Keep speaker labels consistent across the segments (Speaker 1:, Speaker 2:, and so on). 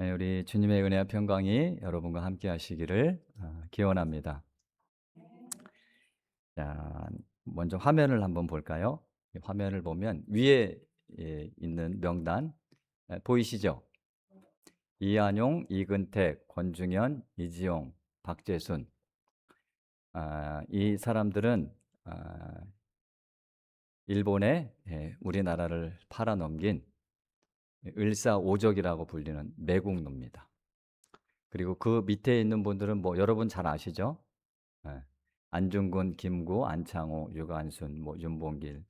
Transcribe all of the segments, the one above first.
Speaker 1: 네, 우리 주님의 은혜와 평강이 여러분과 함께 하시기를 기원합니다. 자, 먼저 화면을 한번 볼까요? 이 화면을 보면 위에 있는 명단 보이시죠? 이한용, 이근택, 권중현, 이지용, 박재순. 이 사람들은 일본에 우리나라를 팔아넘긴 을사오적이라고 불리는 매국노입니다. 그리고 그 밑에 있는 분들은 뭐 여러분 잘 아시죠? 예. 안중근, 김구, 안창호, 유관순, 뭐 윤봉길,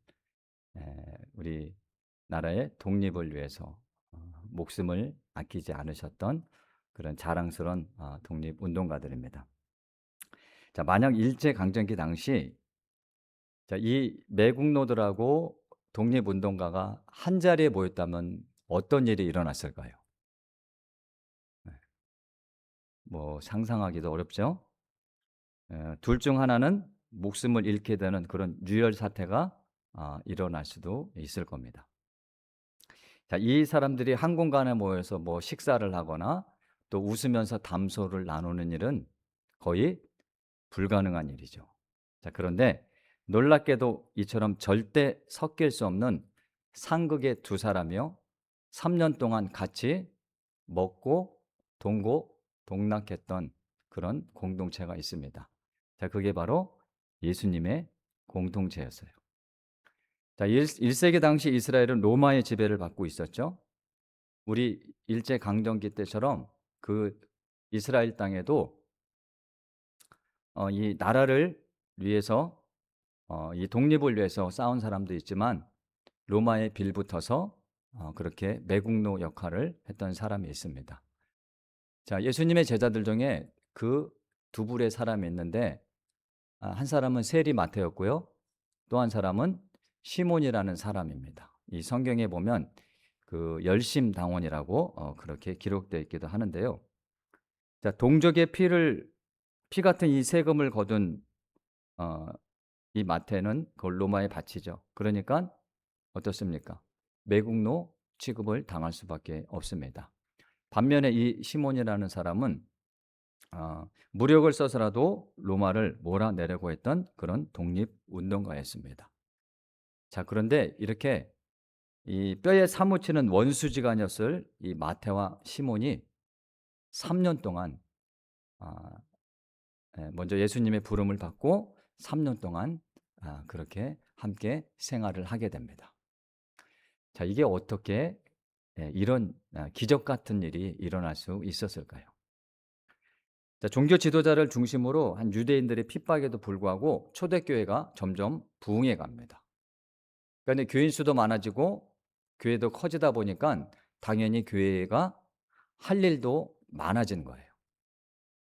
Speaker 1: 우리 나라의 독립을 위해서 목숨을 아끼지 않으셨던 그런 자랑스러운 독립운동가들입니다. 자, 만약 일제 강점기 당시 이 매국노들하고 독립운동가가 한 자리에 모였다면 어떤 일이 일어났을까요? 네. 뭐 상상하기도 어렵죠. 둘 중 하나는 목숨을 잃게 되는 그런 유혈 사태가 일어날 수도 있을 겁니다. 자, 이 사람들이 한 공간에 모여서 뭐 식사를 하거나 또 웃으면서 담소를 나누는 일은 거의 불가능한 일이죠. 자, 그런데 놀랍게도 이처럼 절대 섞일 수 없는 상극의 두 사람이요, 3년 동안 같이 먹고 동고 동락했던 그런 공동체가 있습니다. 자, 그게 바로 예수님의 공동체였어요. 자, 1세기 당시 이스라엘은 로마의 지배를 받고 있었죠. 우리 일제 강점기 때처럼 그 이스라엘 땅에도 이 나라를 위해서 이 독립을 위해서 싸운 사람도 있지만 로마에 빌붙어서 그렇게 매국노 역할을 했던 사람이 있습니다. 자, 예수님의 제자들 중에 그 두 부류의 사람이 있는데 한 사람은 세리 마태였고요. 또 한 사람은 시몬이라는 사람입니다. 이 성경에 보면 그 열심당원이라고 그렇게 기록되어 있기도 하는데요. 자, 동족의 피 같은 이 세금을 거둔 어, 이 마태는 그걸 로마에 바치죠. 그러니까 어떻습니까? 매국노 취급을 당할 수밖에 없습니다. 반면에 이 시몬이라는 사람은 무력을 써서라도 로마를 몰아내려고 했던 그런 독립운동가였습니다. 자, 그런데 이렇게 이 뼈에 사무치는 원수지간이었을 이 마태와 시몬이 3년 동안 아, 먼저 예수님의 부름을 받고 3년 동안 그렇게 함께 생활을 하게 됩니다. 자, 이게 어떻게 이런 기적 같은 일이 일어날 수 있었을까요? 자, 종교 지도자를 중심으로 한 유대인들의 핍박에도 불구하고 초대교회가 점점 부흥해 갑니다. 그러니까 교인 수도 많아지고 교회도 커지다 보니까 당연히 교회가 할 일도 많아진 거예요.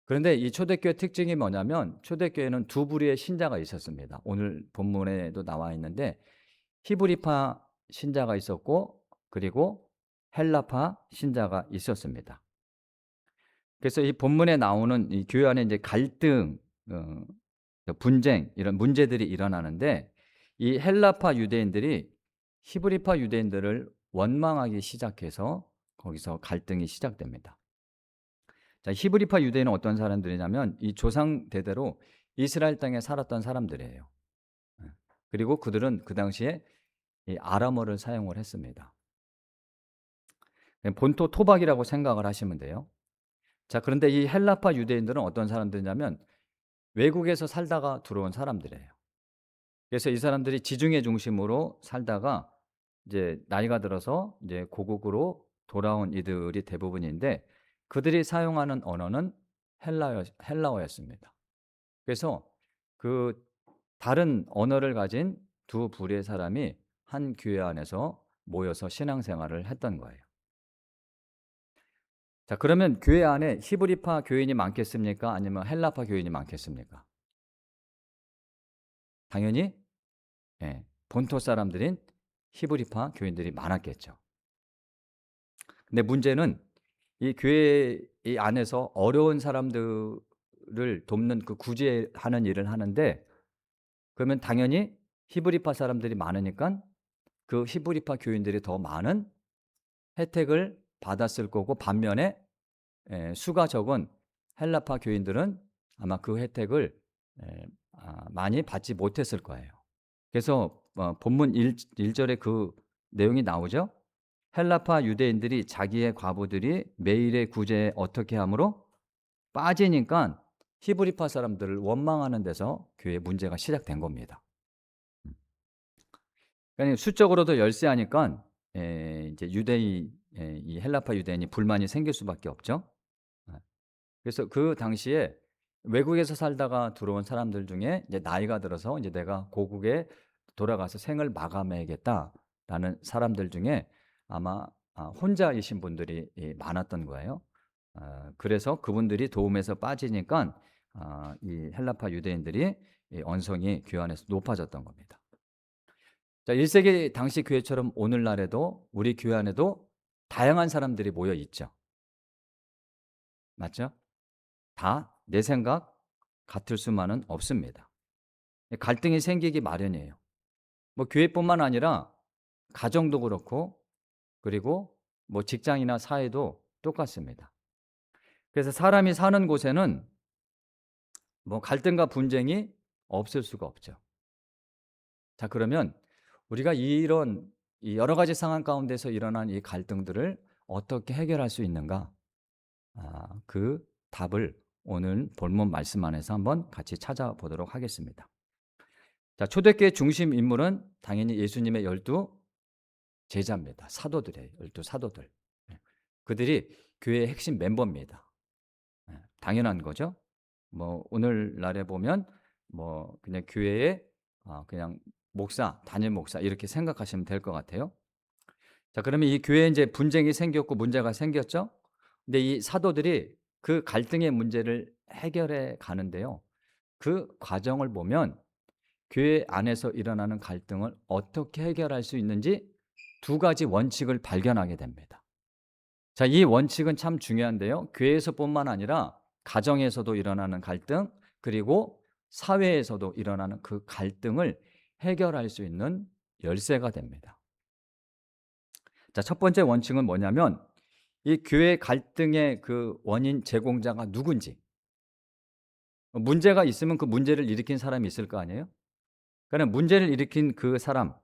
Speaker 1: 그런데 이 초대교회 특징이 뭐냐면 초대교회는 두 부류의 신자가 있었습니다. 오늘 본문에도 나와 있는데 히브리파 신자가 있었고 그리고 헬라파 신자가 있었습니다. 그래서 이 본문에 나오는 이 교회 안에 이제 갈등, 어, 분쟁 이런 문제들이 일어나는데 이 헬라파 유대인들이 히브리파 유대인들을 원망하기 시작해서 거기서 갈등이 시작됩니다. 자, 히브리파 유대인은 어떤 사람들이냐면 이 조상 대대로 이스라엘 땅에 살았던 사람들이에요. 예. 그리고 그들은 그 당시에 이 아람어를 사용을 했습니다. 본토 토박이라고 생각을 하시면 돼요. 자, 그런데 이 헬라파 유대인들은 어떤 사람들이냐면 외국에서 살다가 들어온 사람들이에요. 그래서 이 사람들이 지중해 중심으로 살다가 이제 나이가 들어서 이제 고국으로 돌아온 이들이 대부분인데 그들이 사용하는 언어는 헬라어였습니다. 그래서 그 다른 언어를 가진 두 부류의 사람이 한 교회 안에서 모여서 신앙생활을 했던 거예요. 자, 그러면 교회 안에 히브리파 교인이 많겠습니까? 아니면 헬라파 교인이 많겠습니까? 당연히 본토 사람들인 히브리파 교인들이 많았겠죠. 근데 문제는 이 교회 이 안에서 어려운 사람들을 돕는 그 구제하는 일을 하는데 그러면 당연히 히브리파 사람들이 많으니까 그 히브리파 교인들이 더 많은 혜택을 받았을 거고 반면에 수가 적은 헬라파 교인들은 아마 그 혜택을 많이 받지 못했을 거예요. 그래서 본문 1절에 그 내용이 나오죠. 헬라파 유대인들이 자기의 과부들이 매일의 구제에 어떻게 함으로 빠지니까 히브리파 사람들을 원망하는 데서 교회 문제가 시작된 겁니다. 그러니까 수적으로도 열세하니까 이제 이 헬라파 유대인이 불만이 생길 수밖에 없죠. 그래서 그 당시에 외국에서 살다가 들어온 사람들 중에 이제 나이가 들어서 이제 내가 고국에 돌아가서 생을 마감해야겠다라는 사람들 중에 아마 혼자이신 분들이 많았던 거예요. 그래서 그분들이 도움에서 빠지니까 이 헬라파 유대인들이 이 언성이 교회 안에서 높아졌던 겁니다. 자, 1세기 당시 교회처럼 오늘날에도 우리 교회 안에도 다양한 사람들이 모여 있죠. 맞죠? 다 내 생각 같을 수만은 없습니다. 갈등이 생기기 마련이에요. 뭐 교회뿐만 아니라 가정도 그렇고 그리고 뭐 직장이나 사회도 똑같습니다. 그래서 사람이 사는 곳에는 뭐 갈등과 분쟁이 없을 수가 없죠. 자, 그러면 우리가 이런 이 여러 가지 상황 가운데서 일어난 이 갈등들을 어떻게 해결할 수 있는가? 그 답을 오늘 본문 말씀 안에서 한번 같이 찾아보도록 하겠습니다. 자, 초대교회 중심 인물은 당연히 예수님의 12 제자입니다. 사도들이에요. 12 사도들. 그들이 교회의 핵심 멤버입니다. 당연한 거죠. 뭐 오늘날에 보면 뭐 그냥 교회의 그냥 목사, 담임 목사 이렇게 생각하시면 될 것 같아요. 자, 그러면 이 교회에 이제 분쟁이 생겼고 문제가 생겼죠. 근데 이 사도들이 그 갈등의 문제를 해결해 가는데요. 그 과정을 보면 교회 안에서 일어나는 갈등을 어떻게 해결할 수 있는지 두 가지 원칙을 발견하게 됩니다. 자, 이 원칙은 참 중요한데요. 교회에서뿐만 아니라 가정에서도 일어나는 갈등, 그리고 사회에서도 일어나는 그 갈등을 해결할 수 있는 열쇠가 됩니다. 자, 첫 번째 원칙은 뭐냐면 이 교회 갈등의 그 원인 제공자가 누군지, 문제가 있으면 그 문제를 일으킨 사람이 있을 거 아니에요? 그러니까 문제를 일으킨 그 사람,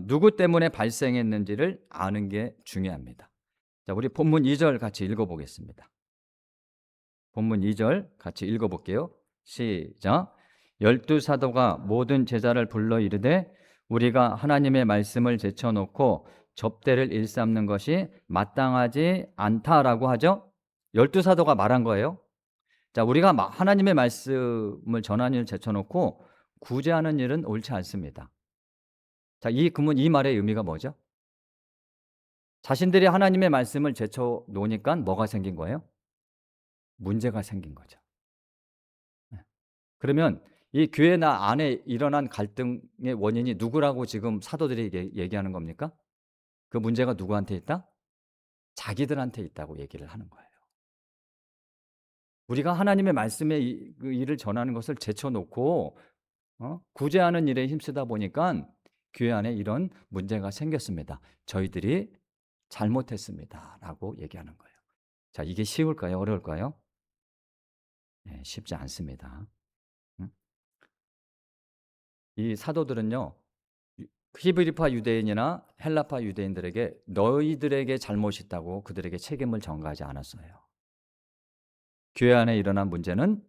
Speaker 1: 누구 때문에 발생했는지를 아는 게 중요합니다. 자, 우리 본문 2절 같이 읽어보겠습니다. 본문 2절 같이 읽어볼게요. 시작. 12 사도가 모든 제자를 불러 이르되 우리가 하나님의 말씀을 제쳐놓고 접대를 일삼는 것이 마땅하지 않다라고 하죠. 12 사도가 말한 거예요. 자, 우리가 하나님의 말씀을 전하는 일을 제쳐놓고 구제하는 일은 옳지 않습니다. 자, 이 말의 의미가 뭐죠? 자신들이 하나님의 말씀을 제쳐놓으니까 뭐가 생긴 거예요? 문제가 생긴 거죠. 그러면 이 교회 안에 일어난 갈등의 원인이 누구라고 지금 사도들이 얘기하는 겁니까? 그 문제가 누구한테 있다? 자기들한테 있다고 얘기를 하는 거예요. 우리가 하나님의 말씀의 그 일을 전하는 것을 제쳐놓고 구제하는 일에 힘쓰다 보니까 교회 안에 이런 문제가 생겼습니다. 저희들이 잘못했습니다. 라고 얘기하는 거예요. 자, 이게 쉬울까요? 어려울까요? 네, 쉽지 않습니다. 이 사도들은요, 히브리파 유대인이나 헬라파 유대인들에게 너희들에게 잘못이 있다고 그들에게 책임을 전가하지 않았어요. 교회 안에 일어난 문제는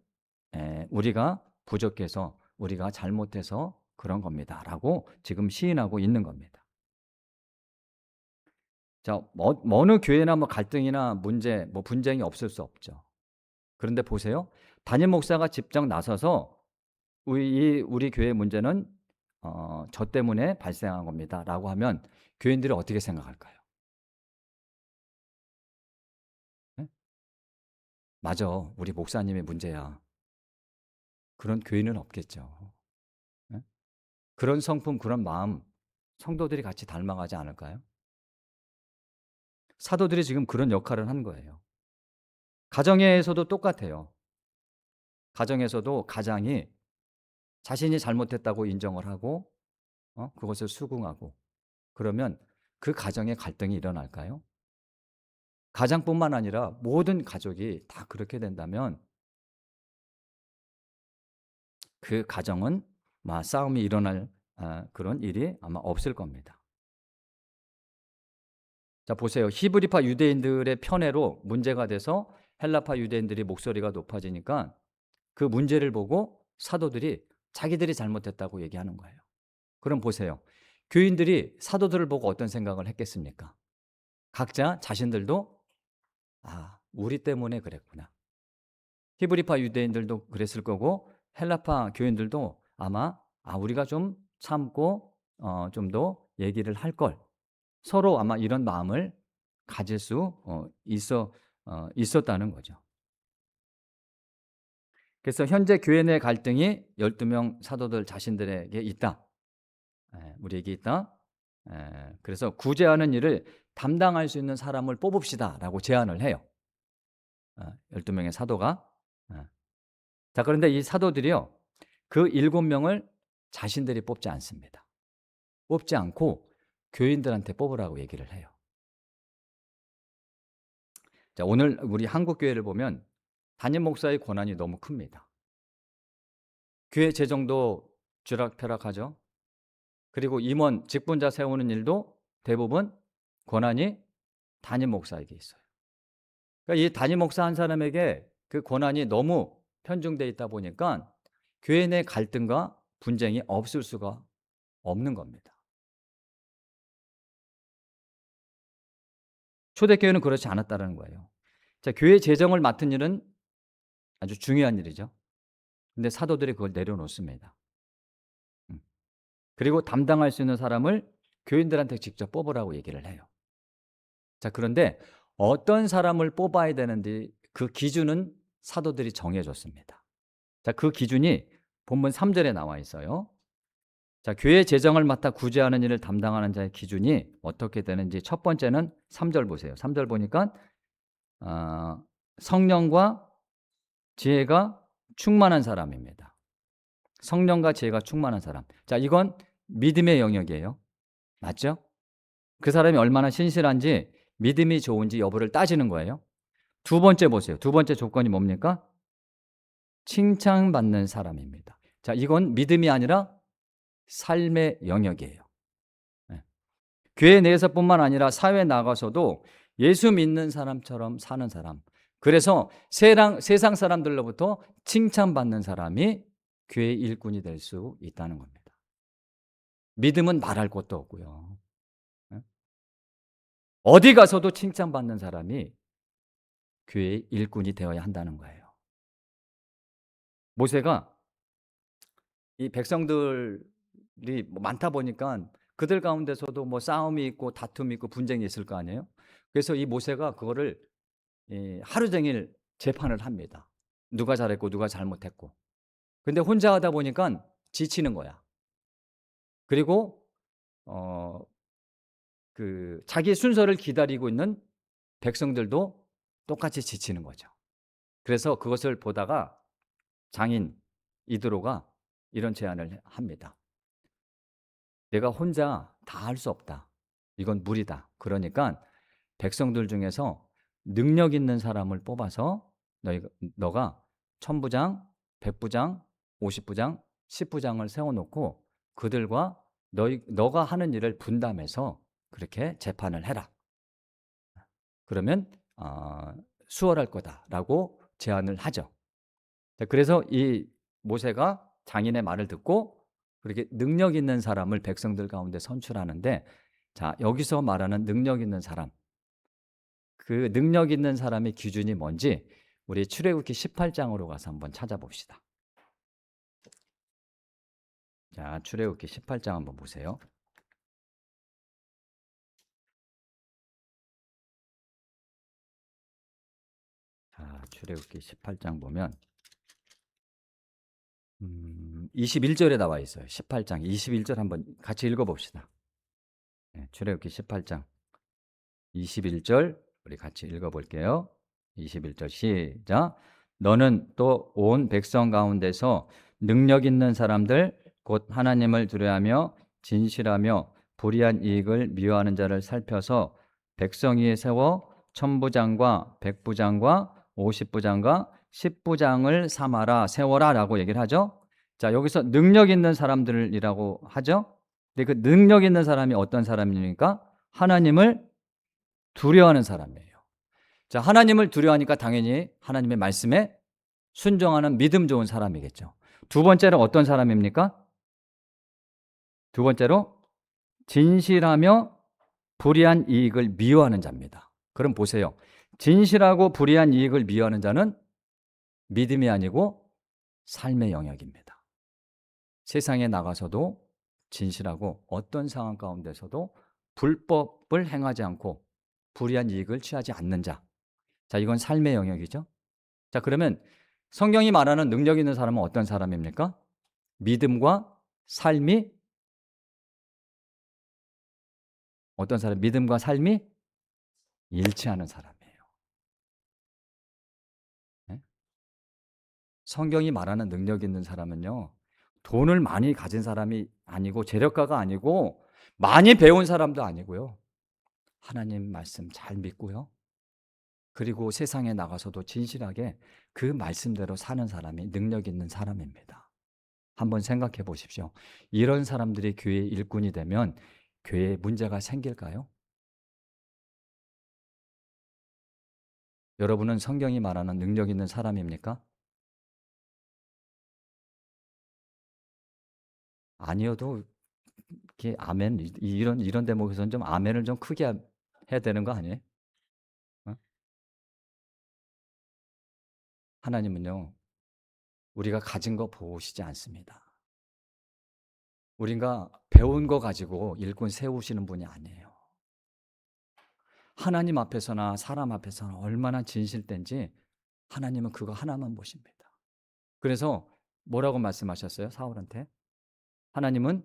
Speaker 1: 우리가 부족해서 우리가 잘못해서 그런 겁니다. 라고 지금 시인하고 있는 겁니다. 자, 어느 교회나 뭐 갈등이나 문제, 뭐 분쟁이 없을 수 없죠. 그런데 보세요. 담임 목사가 직접 나서서 우리 교회 문제는 저 때문에 발생한 겁니다. 라고 하면 교인들이 어떻게 생각할까요? 네? 맞아. 우리 목사님의 문제야. 그런 교인은 없겠죠. 네? 그런 성품, 그런 마음 성도들이 같이 닮아가지 않을까요? 사도들이 지금 그런 역할을 한 거예요. 가정에서도 똑같아요. 가정에서도 가장이 자신이 잘못했다고 인정을 하고 그것을 수긍하고 그러면 그 가정에 갈등이 일어날까요? 가장뿐만 아니라 모든 가족이 다 그렇게 된다면 그 가정은 싸움이 일어날 그런 일이 아마 없을 겁니다. 자, 보세요. 히브리파 유대인들의 편애로 문제가 돼서 헬라파 유대인들이 목소리가 높아지니까 그 문제를 보고 사도들이 자기들이 잘못했다고 얘기하는 거예요. 그럼 보세요. 교인들이 사도들을 보고 어떤 생각을 했겠습니까? 각자 자신들도 우리 때문에 그랬구나. 히브리파 유대인들도 그랬을 거고 헬라파 교인들도 아마 우리가 좀 참고 좀 더 얘기를 할 걸, 서로 아마 이런 마음을 가질 수 있었다는 거죠. 그래서 현재 교회 내 갈등이 12명 사도들 자신들에게 있다. 우리에게 있다. 그래서 구제하는 일을 담당할 수 있는 사람을 뽑읍시다라고 제안을 해요. 12명의 사도가. 자, 그런데 이 사도들이요, 그 7명을 자신들이 뽑지 않습니다. 뽑지 않고 교인들한테 뽑으라고 얘기를 해요. 자, 오늘 우리 한국 교회를 보면 담임 목사의 권한이 너무 큽니다. 교회 재정도 쥐락펴락하죠. 그리고 임원, 직분자 세우는 일도 대부분 권한이 담임 목사에게 있어요. 그러니까 이 담임 목사 한 사람에게 그 권한이 너무 편중돼 있다 보니까 교회 내 갈등과 분쟁이 없을 수가 없는 겁니다. 초대교회는 그렇지 않았다는 거예요. 자, 교회 재정을 맡은 일은 아주 중요한 일이죠. 근데 사도들이 그걸 내려놓습니다. 그리고 담당할 수 있는 사람을 교인들한테 직접 뽑으라고 얘기를 해요. 자, 그런데 어떤 사람을 뽑아야 되는지 그 기준은 사도들이 정해줬습니다. 자, 그 기준이 본문 3절에 나와 있어요. 자, 교회 재정을 맡아 구제하는 일을 담당하는 자의 기준이 어떻게 되는지 첫 번째는 3절 보세요. 3절 보니까 성령과 지혜가 충만한 사람입니다. 성령과 지혜가 충만한 사람. 자, 이건 믿음의 영역이에요. 맞죠? 그 사람이 얼마나 신실한지, 믿음이 좋은지 여부를 따지는 거예요. 두 번째 보세요. 두 번째 조건이 뭡니까? 칭찬받는 사람입니다. 자, 이건 믿음이 아니라 삶의 영역이에요. 교회 내에서뿐만 아니라 사회에 나가서도 예수 믿는 사람처럼 사는 사람, 그래서 세상 사람들로부터 칭찬받는 사람이 교회 일꾼이 될 수 있다는 겁니다. 믿음은 말할 것도 없고요. 어디 가서도 칭찬받는 사람이 교회 일꾼이 되어야 한다는 거예요. 모세가 이 백성들이 많다 보니까 그들 가운데서도 싸움이 있고 다툼이 있고 분쟁이 있을 거 아니에요. 그래서 이 모세가 그거를 하루 종일 재판을 합니다. 누가 잘했고 누가 잘못했고. 근데 혼자 하다 보니까 지치는 거야. 그리고 자기 순서를 기다리고 있는 백성들도 똑같이 지치는 거죠. 그래서 그것을 보다가 장인 이드로가 이런 제안을 합니다. 내가 혼자 다 할 수 없다. 이건 무리다. 그러니까 백성들 중에서 능력 있는 사람을 뽑아서 너가 1000부장, 100부장, 50부장, 10부장을 세워놓고 그들과 너가 하는 일을 분담해서 그렇게 재판을 해라. 그러면 수월할 거다라고 제안을 하죠. 그래서 이 모세가 장인의 말을 듣고 그렇게 능력 있는 사람을 백성들 가운데 선출하는데, 자, 여기서 말하는 능력 있는 사람, 그 능력 있는 사람의 기준이 뭔지 우리 출애굽기 18장으로 가서 한번 찾아봅시다. 자, 출애굽기 18장 한번 보세요. 자, 출애굽기 18장 보면 21절에 나와 있어요. 18장 21절 한번 같이 읽어봅시다. 출애굽기 18장 21절 우리 같이 읽어볼게요. 21절 시작. 너는 또 온 백성 가운데서 능력 있는 사람들 곧 하나님을 두려워하며 진실하며 불의한 이익을 미워하는 자를 살펴서 백성 위에 세워 천부장과 백부장과 50부장과 10부장을 삼아라 세워라 라고 얘기를 하죠. 자, 여기서 능력 있는 사람들이라고 하죠. 근데 그 능력 있는 사람이 어떤 사람입니까? 하나님을 두려워하는 사람이에요. 자, 하나님을 두려워하니까 당연히 하나님의 말씀에 순종하는 믿음 좋은 사람이겠죠. 두 번째로 어떤 사람입니까? 두 번째로 진실하며 불의한 이익을 미워하는 자입니다. 그럼 보세요. 진실하고 불의한 이익을 미워하는 자는 믿음이 아니고 삶의 영역입니다. 세상에 나가서도 진실하고 어떤 상황 가운데서도 불법을 행하지 않고 불의한 이익을 취하지 않는 자. 자, 이건 삶의 영역이죠. 자, 그러면 성경이 말하는 능력 있는 사람은 어떤 사람입니까? 믿음과 삶이 어떤 사람? 믿음과 삶이 일치하는 사람이에요. 네? 성경이 말하는 능력 있는 사람은요, 돈을 많이 가진 사람이 아니고 재력가가 아니고 많이 배운 사람도 아니고요. 하나님 말씀 잘 믿고요. 그리고 세상에 나가서도 진실하게 그 말씀대로 사는 사람이 능력 있는 사람입니다. 한번 생각해 보십시오. 이런 사람들이 교회 일꾼이 되면 교회에 문제가 생길까요? 여러분은 성경이 말하는 능력 있는 사람입니까? 아니어도 이렇게 아멘 이런 대목에서는 좀 아멘을 좀 크게 해야 되는 거 아니에요? 어? 하나님은요, 우리가 가진 거 보시지 않습니다. 우리가 배운 거 가지고 일꾼 세우시는 분이 아니에요. 하나님 앞에서나 사람 앞에서나 얼마나 진실된지 하나님은 그거 하나만 보십니다. 그래서 뭐라고 말씀하셨어요? 사울한테. 하나님은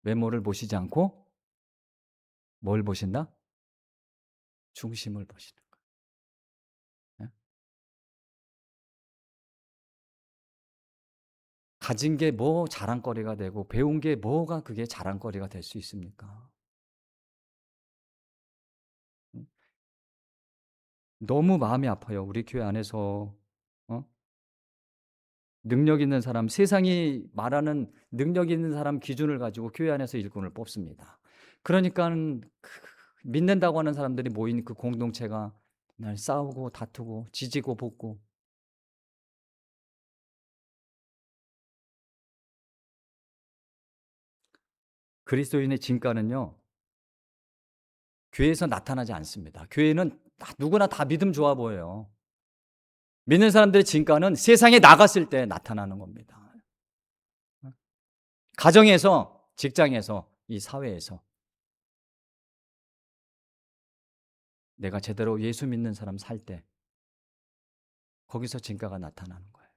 Speaker 1: 외모를 보시지 않고 뭘 보신다? 중심을 보시는 거예요. 예? 가진 게 뭐 자랑거리가 되고 배운 게 뭐가 그게 자랑거리가 될 수 있습니까? 음? 너무 마음이 아파요. 우리 교회 안에서 어? 능력 있는 사람, 세상이 말하는 능력 있는 사람 기준을 가지고 교회 안에서 일꾼을 뽑습니다. 그러니까는 믿는다고 하는 사람들이 모인 그 공동체가 날 싸우고 다투고 지지고 볶고. 그리스도인의 진가는요, 교회에서 나타나지 않습니다. 교회는 누구나 다 믿음 좋아 보여요. 믿는 사람들의 진가는 세상에 나갔을 때 나타나는 겁니다. 가정에서, 직장에서, 이 사회에서 내가 제대로 예수 믿는 사람 살 때 거기서 진가가 나타나는 거예요.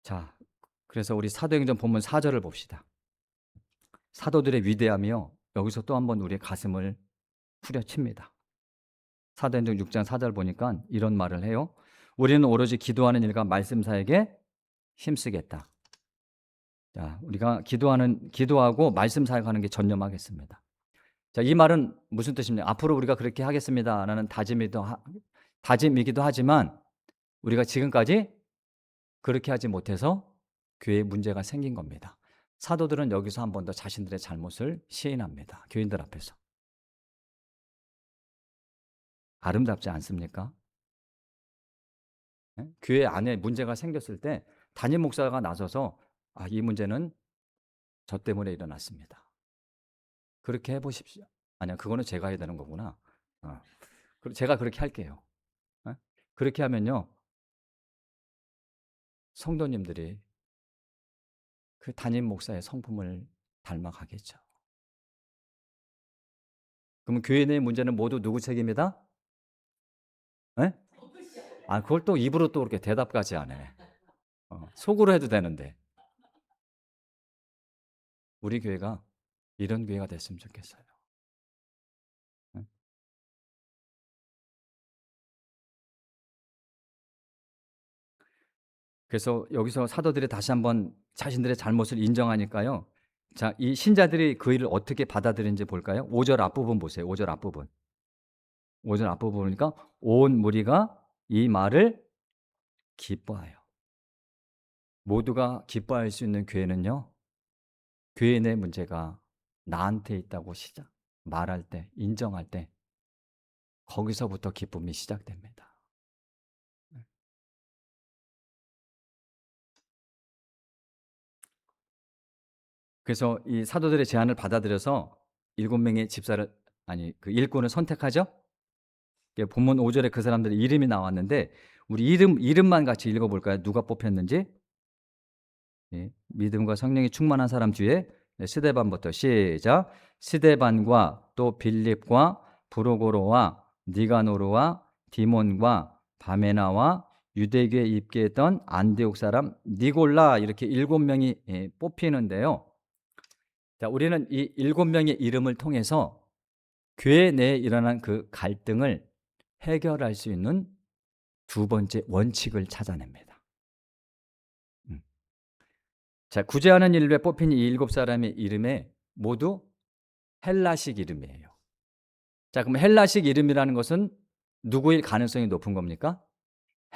Speaker 1: 자, 그래서 우리 사도행전 본문 4절을 봅시다. 사도들의 위대함이요, 여기서 또 한 번 우리의 가슴을 후려칩니다. 사도행전 6장 4절 보니까 이런 말을 해요. 우리는 오로지 기도하는 일과 말씀사에게 힘쓰겠다. 자, 우리가 기도하고 말씀 사역하는 게 전념하겠습니다. 자, 이 말은 무슨 뜻입니까? 앞으로 우리가 그렇게 하겠습니다라는 다짐이기도 하지만 우리가 지금까지 그렇게 하지 못해서 교회에 문제가 생긴 겁니다. 사도들은 여기서 한 번 더 자신들의 잘못을 시인합니다. 교인들 앞에서. 아름답지 않습니까? 예? 교회 안에 문제가 생겼을 때 담임 목사가 나서서 이 문제는 저 때문에 일어났습니다. 그렇게 해보십시오. 아니야, 그거는 제가 해야 되는 거구나. 어. 제가 그렇게 할게요. 예? 그렇게 하면요, 성도님들이 그 담임 목사의 성품을 닮아가겠죠. 그러면 교회 내 문제는 모두 누구 책임이다? 예? 그걸 또 입으로 또 그렇게 대답까지 안 해. 속으로 해도 되는데. 우리 교회가 이런 교회가 됐으면 좋겠어요. 예? 그래서 여기서 사도들이 다시 한번 자신들의 잘못을 인정하니까요, 자, 이 신자들이 그 일을 어떻게 받아들이는지 볼까요? 5절 앞부분 보세요. 5절 앞부분. 5절 앞부분 보니까 온 무리가 이 말을 기뻐하여. 모두가 기뻐할 수 있는 교회는요, 교회 내 문제가 나한테 있다고 시작 말할 때, 인정할 때 거기서부터 기쁨이 시작됩니다. 그래서 이 사도들의 제안을 받아들여서 7명의 집사를, 아니 그 일꾼을 선택하죠. 이게 본문 5 절에 그 사람들의 이름이 나왔는데 우리 이름만 같이 읽어 볼까요? 누가 뽑혔는지? 예. 믿음과 성령이 충만한 사람 뒤에, 네, 스데반부터 시작. 스데반과 또 빌립과 브로고로와 니가노르와 디몬과 바메나와 유대교에 입계했던 안디옥 사람 니골라, 이렇게 7명이 뽑히는데요. 자, 우리는 이 7명의 이름을 통해서 교회 내에 일어난 그 갈등을 해결할 수 있는 두 번째 원칙을 찾아냅니다. 자, 구제하는 일에 뽑힌 이 7사람의 이름에 모두 헬라식 이름이에요. 자, 그럼 헬라식 이름이라는 것은 누구일 가능성이 높은 겁니까?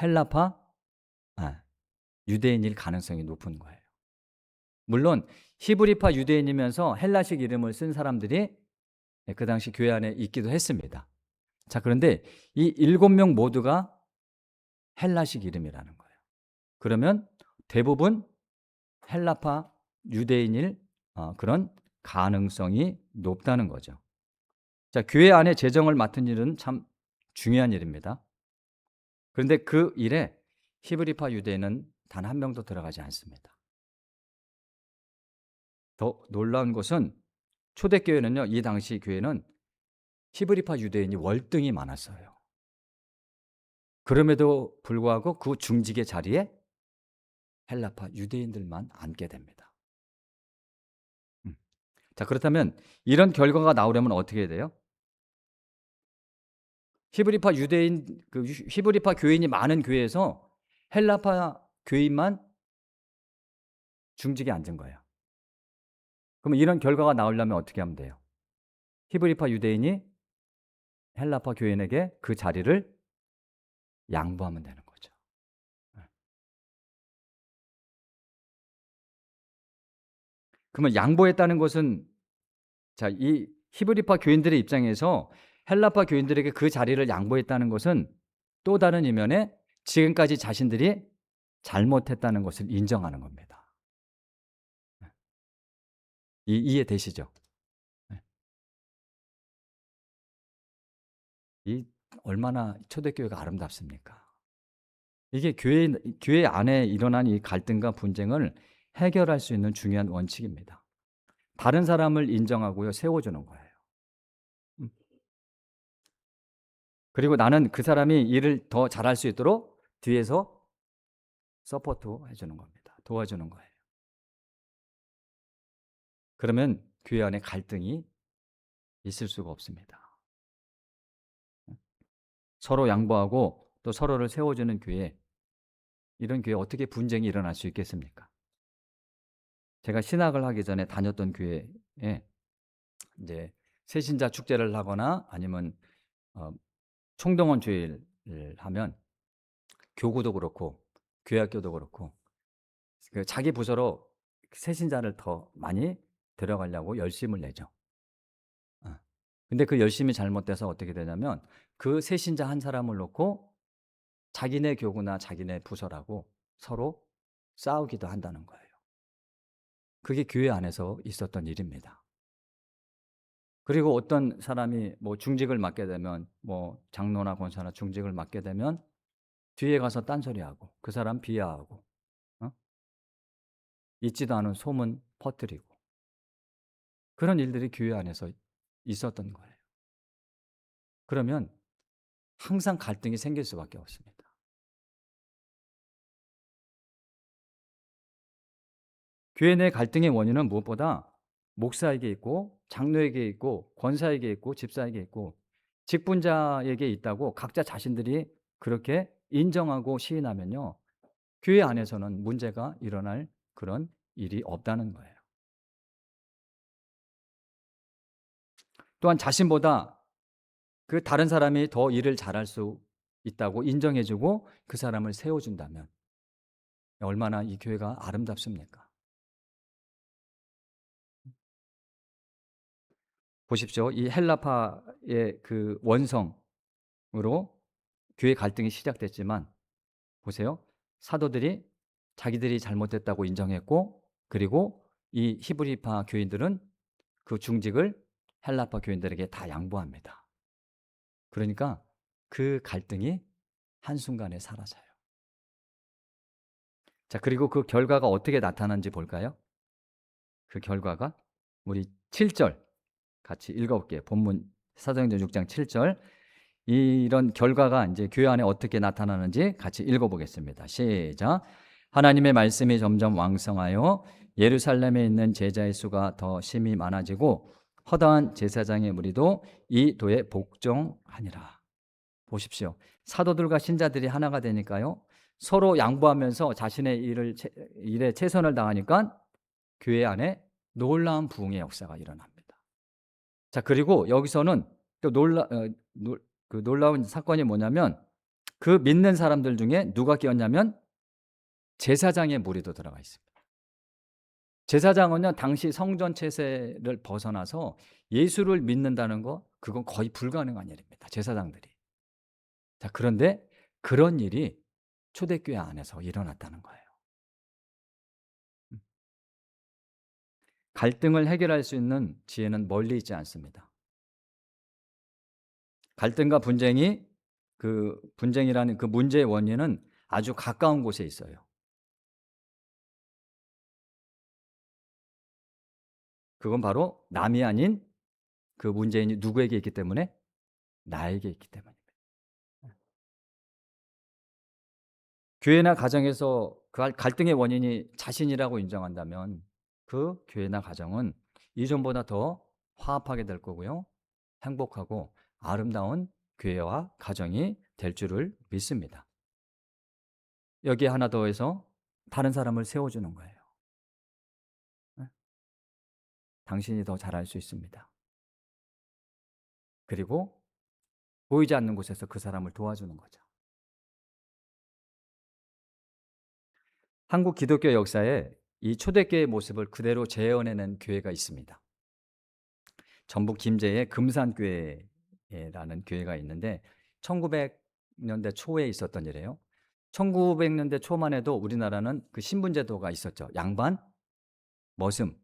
Speaker 1: 헬라파, 아, 유대인일 가능성이 높은 거예요. 물론 히브리파 유대인이면서 헬라식 이름을 쓴 사람들이 그 당시 교회 안에 있기도 했습니다. 자, 그런데 이 7명 모두가 헬라식 이름이라는 거예요. 그러면 대부분 헬라파 유대인일 그런 가능성이 높다는 거죠. 자, 교회 안에 재정을 맡은 일은 참 중요한 일입니다. 그런데 그 일에 히브리파 유대인은 단 한 명도 들어가지 않습니다. 더 놀라운 것은 초대교회는요, 이 당시 교회는 히브리파 유대인이 월등히 많았어요. 그럼에도 불구하고 그 중직의 자리에 헬라파 유대인들만 앉게 됩니다. 자, 그렇다면 이런 결과가 나오려면 어떻게 해야 돼요? 히브리파 유대인, 그 히브리파 교인이 많은 교회에서 헬라파 교인만 중직에 앉은 거예요. 그러면 이런 결과가 나오려면 어떻게 하면 돼요? 히브리파 유대인이 헬라파 교인에게 그 자리를 양보하면 되는 거죠. 그러면 양보했다는 것은, 자, 이 히브리파 교인들의 입장에서 헬라파 교인들에게 그 자리를 양보했다는 것은 또 다른 이면에 지금까지 자신들이 잘못했다는 것을 인정하는 겁니다. 이해되시죠? 이 얼마나 초대교회가 아름답습니까? 이게 교회 안에 일어난 이 갈등과 분쟁을 해결할 수 있는 중요한 원칙입니다. 다른 사람을 인정하고요, 세워주는 거예요. 음. 그리고 나는 그 사람이 일을 더 잘할 수 있도록 뒤에서 서포트 해주는 겁니다. 도와주는 거예요. 그러면 교회 안에 갈등이 있을 수가 없습니다. 서로 양보하고 또 서로를 세워주는 교회, 이런 교회 어떻게 분쟁이 일어날 수 있겠습니까? 제가 신학을 하기 전에 다녔던 교회에 이제 새신자 축제를 하거나 아니면 어, 총동원 주일을 하면 교구도 그렇고 교회학교도 그렇고 그 자기 부서로 새신자를 더 많이 데려가려고 열심을 내죠. 어. 근데 그 열심이 잘못돼서 어떻게 되냐면 그 새신자 한 사람을 놓고 자기네 교구나 자기네 부서라고 서로 싸우기도 한다는 거예요. 그게 교회 안에서 있었던 일입니다. 그리고 어떤 사람이 뭐 중직을 맡게 되면, 뭐 장로나 권사나 중직을 맡게 되면 뒤에 가서 딴소리하고 그 사람 비하하고, 어? 있지도 않은 소문 퍼뜨리고, 그런 일들이 교회 안에서 있었던 거예요. 그러면 항상 갈등이 생길 수밖에 없습니다. 교회 내 갈등의 원인은 무엇보다 목사에게 있고 장로에게 있고 권사에게 있고 집사에게 있고 직분자에게 있다고 각자 자신들이 그렇게 인정하고 시인하면요, 교회 안에서는 문제가 일어날 그런 일이 없다는 거예요. 또한 자신보다 그 다른 사람이 더 일을 잘할 수 있다고 인정해 주고 그 사람을 세워 준다면 얼마나 이 교회가 아름답습니까? 보십시오. 이 헬라파의 그 원성으로 교회 갈등이 시작됐지만 보세요. 사도들이 자기들이 잘못됐다고 인정했고 그리고 이 히브리파 교인들은 그 중직을 헬라파 교인들에게 다 양보합니다. 그러니까 그 갈등이 한순간에 사라져요. 자, 그리고 그 결과가 어떻게 나타나는지 볼까요? 그 결과가 우리 7절 같이 읽어볼게요. 본문 사도행전 6장 7절. 이런 결과가 이제 교회 안에 어떻게 나타나는지 같이 읽어보겠습니다. 시작. 하나님의 말씀이 점점 왕성하여 예루살렘에 있는 제자의 수가 더 심히 많아지고 허다한 제사장의 무리도 이 도에 복종하니라. 보십시오. 사도들과 신자들이 하나가 되니까요. 서로 양보하면서 자신의 일에 최선을 다하니까 교회 안에 놀라운 부흥의 역사가 일어납니다. 자, 그리고 여기서는 또 그 놀라운 사건이 뭐냐면 그 믿는 사람들 중에 누가 끼었냐면 제사장의 무리도 들어가 있습니다. 제사장은요, 당시 성전 체제를 벗어나서 예수를 믿는다는 거, 그건 거의 불가능한 일입니다. 제사장들이. 자, 그런데 그런 일이 초대교회 안에서 일어났다는 거예요. 갈등을 해결할 수 있는 지혜는 멀리 있지 않습니다. 갈등과 분쟁이 그 분쟁이라는 그 문제의 원인은 아주 가까운 곳에 있어요. 그건 바로 남이 아닌 그 문제인이 누구에게 있기 때문에? 나에게 있기 때문입니다. 교회나 가정에서 그 갈등의 원인이 자신이라고 인정한다면 그 교회나 가정은 이전보다 더 화합하게 될 거고요. 행복하고 아름다운 교회와 가정이 될 줄을 믿습니다. 여기에 하나 더해서 다른 사람을 세워주는 거예요. 네? 당신이 더 잘할 수 있습니다. 그리고 보이지 않는 곳에서 그 사람을 도와주는 거죠. 한국 기독교 역사에 이 초대교회의 모습을 그대로 재현해낸 교회가 있습니다. 전북 김제의 금산교회라는 교회가 있는데 1900년대 초에 있었던 일이에요. 1900년대 초만 해도 우리나라는 그 신분제도가 있었죠. 양반, 머슴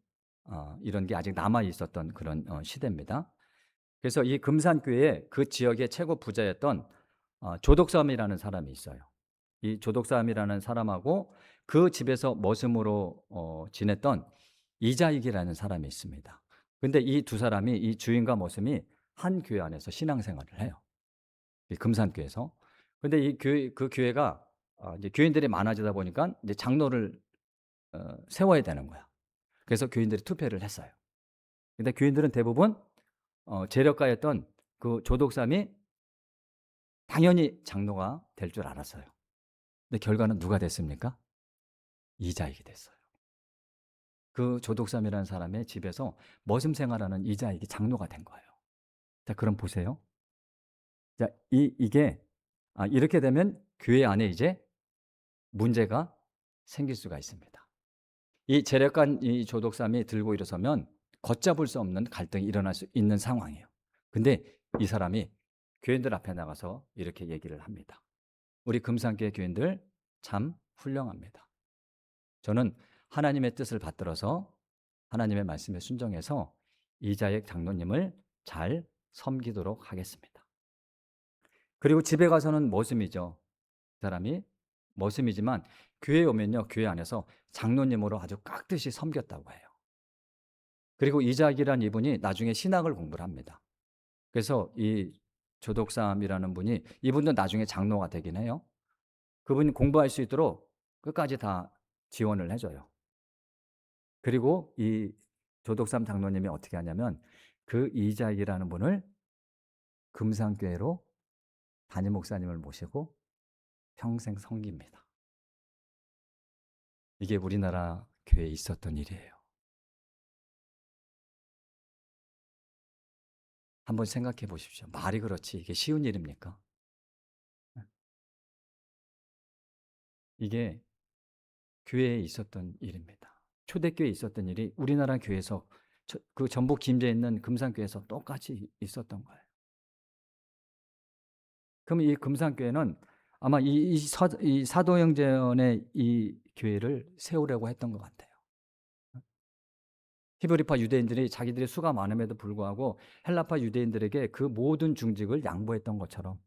Speaker 1: 이런 게 아직 남아 있었던 그런 시대입니다. 그래서 이 금산교회에 그 지역의 최고 부자였던 조덕삼이라는 사람이 있어요. 이 조덕삼이라는 사람하고 그 집에서 머슴으로 지냈던 이자익이라는 사람이 있습니다. 근데 이 두 사람이 이 주인과 머슴이 한 교회 안에서 신앙생활을 해요. 이 금산교회에서. 근데 이 교회 그 교회가 이제 교인들이 많아지다 보니까 이제 장로를 세워야 되는 거야. 그래서 교인들이 투표를 했어요. 근데 교인들은 대부분 재력가였던 그 조독삼이 당연히 장로가 될 줄 알았어요. 근데 결과는 누가 됐습니까? 이자익이 됐어요. 그 조독삼이라는 사람의 집에서 머슴 생활하는 이자익이 장로가 된 거예요. 자, 그럼 보세요. 자, 이게 이렇게 되면 교회 안에 이제 문제가 생길 수가 있습니다. 이 재력간 이 조독삼이 들고 일어서면 걷잡을 수 없는 갈등이 일어날 수 있는 상황이에요. 근데 이 사람이 교인들 앞에 나가서 이렇게 얘기를 합니다. 우리 금산교회 교인들 참 훌륭합니다. 저는 하나님의 뜻을 받들어서 하나님의 말씀에 순종해서 이자익 장로님을 잘 섬기도록 하겠습니다. 그리고 집에 가서는 머슴이죠. 그 사람이 머슴이지만 교회에 오면요, 교회 안에서 장로님으로 아주 깍듯이 섬겼다고 해요. 그리고 이자익이라는 이분이 나중에 신학을 공부를 합니다. 그래서 이 조독삼이라는 분이 이분도 나중에 장로가 되긴 해요. 그분이 공부할 수 있도록 끝까지 다 지원을 해줘요. 그리고 이 조독삼 장로님이 어떻게 하냐면 그 이자익이라는 분을 금산교회로 담임 목사님을 모시고 평생 섬깁니다. 이게 우리나라 교회에 있었던 일이에요. 한번 생각해 보십시오. 말이 그렇지 이게 쉬운 일입니까? 예. 이게 교회에 있었던 일입니다. 초대교회에 있었던 일이 우리나라 교회에서 그 전북 김제에 있는 금산교회에서 똑같이 있었던 거예요. 그럼 이 금산교회는 아마 이 사도행전의 이 교회를 세우려고 했던 것 같아요. 히브리파 유대인들이 자기들의 수가 많음에도 불구하고 헬라파 유대인들에게 그 모든 중직을 양보했던 것처럼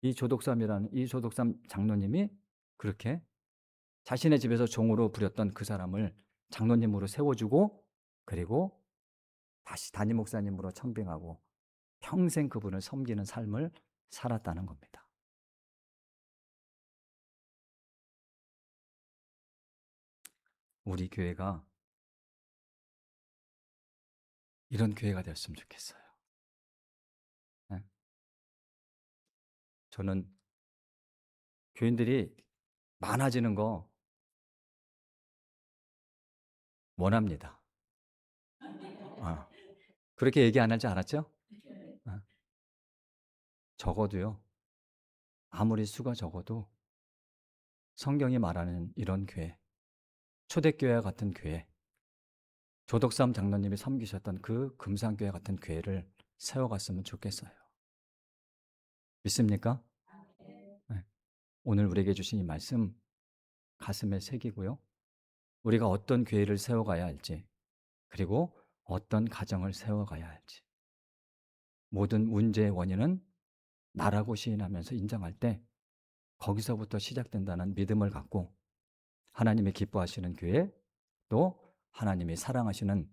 Speaker 1: 이 조독삼 장로님이 그렇게 자신의 집에서 종으로 부렸던 그 사람을 장로님으로 세워주고, 그리고 다시 담임 목사님으로 청빙하고 평생 그분을 섬기는 삶을 살았다는 겁니다. 우리 교회가 이런 교회가 되었으면 좋겠어요. 네. 저는 교인들이 많아지는 거 원합니다. 어. 그렇게 얘기 안 할 줄 알았죠? 어. 적어도요, 아무리 수가 적어도 성경이 말하는 이런 교회, 초대교회와 같은 교회, 조덕삼 장로님이 섬기셨던 그 금산교회 같은 교회를 세워갔으면 좋겠어요. 믿습니까? 네. 오늘 우리에게 주신 이 말씀 가슴에 새기고요. 우리가 어떤 교회를 세워가야 할지, 그리고 어떤 가정을 세워가야 할지, 모든 문제의 원인은 나라고 시인하면서 인정할 때 거기서부터 시작된다는 믿음을 갖고 하나님이 기뻐하시는 교회, 또 하나님이 사랑하시는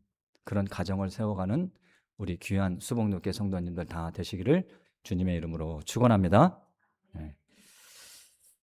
Speaker 1: 그런 가정을 세워가는 우리 귀한 수복록회 성도님들 다 되시기를 주님의 이름으로 축원합니다.